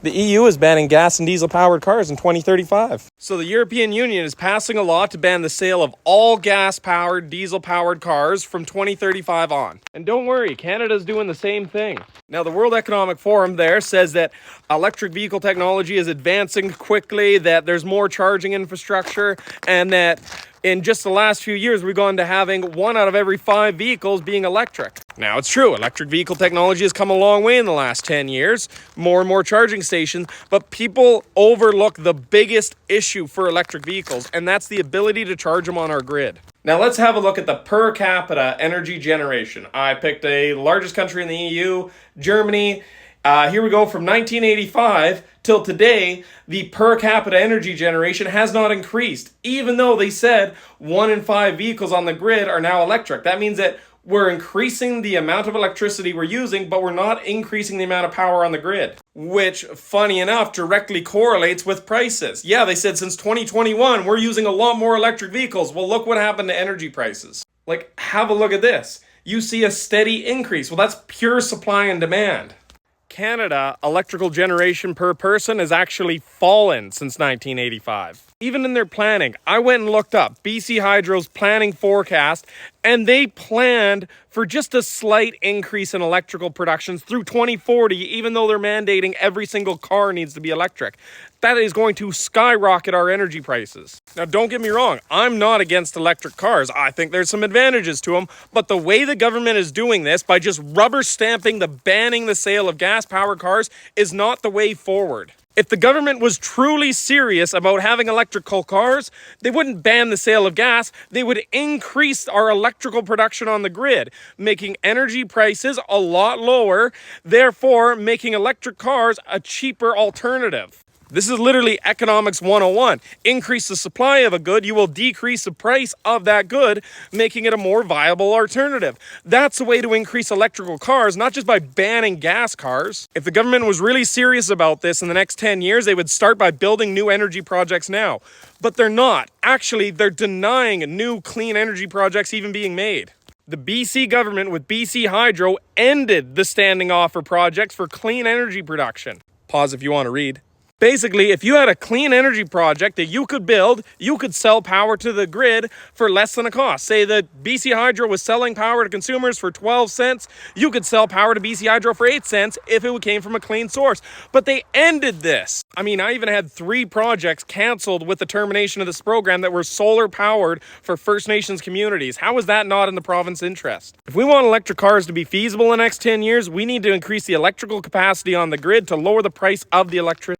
The EU is banning gas and diesel-powered cars in 2035. So the European Union is passing a law to ban the sale of all gas-powered, diesel-powered cars from 2035 on. And don't worry, Canada's doing the same thing. Now, the World Economic Forum there says that electric vehicle technology is advancing quickly, that there's more charging infrastructure, and that in just the last few years, we've gone to having 1 out of every 5 vehicles being electric. Now, it's true, electric vehicle technology has come a long way in the last 10 years, more and more charging stations, but people overlook the biggest issue for electric vehicles, and that's the ability to charge them on our grid. Now, let's have a look at the per capita energy generation. I picked a largest country in the EU, Germany. Here we go from 1985 till today, the per capita energy generation has not increased, even though they said 1 in 5 vehicles on the grid are now electric. That means that we're increasing the amount of electricity we're using, but we're not increasing the amount of power on the grid, which, funny enough, directly correlates with prices. Yeah, they said since 2021, we're using a lot more electric vehicles. Well, look what happened to energy prices. Like, have a look at this. You see a steady increase. Well, that's pure supply and demand. Canada, electrical generation per person has actually fallen since 1985. Even in their planning, I went and looked up BC Hydro's planning forecast, and they planned for just a slight increase in electrical productions through 2040, even though they're mandating every single car needs to be electric. That is going to skyrocket our energy prices. Now, don't get me wrong, I'm not against electric cars. I think there's some advantages to them, but the way the government is doing this, by just rubber stamping banning the sale of gas-powered cars, is not the way forward. If the government was truly serious about having electrical cars, they wouldn't ban the sale of gas. They would increase our electrical production on the grid, making energy prices a lot lower, therefore making electric cars a cheaper alternative. This is literally economics 101. Increase the supply of a good, you will decrease the price of that good, making it a more viable alternative. That's the way to increase electrical cars, not just by banning gas cars. If the government was really serious about this in the next 10 years, they would start by building new energy projects now. But they're not. Actually, they're denying new clean energy projects even being made. The BC government with BC Hydro ended the standing offer projects for clean energy production. Pause if you want to read. Basically, if you had a clean energy project that you could build, you could sell power to the grid for less than a cost. Say that BC Hydro was selling power to consumers for 12 cents, you could sell power to BC Hydro for 8 cents if it came from a clean source. But they ended this. I mean, I even had 3 projects canceled with the termination of this program that were solar powered for First Nations communities. How is that not in the province's interest? If we want electric cars to be feasible in the next 10 years, we need to increase the electrical capacity on the grid to lower the price of the electricity.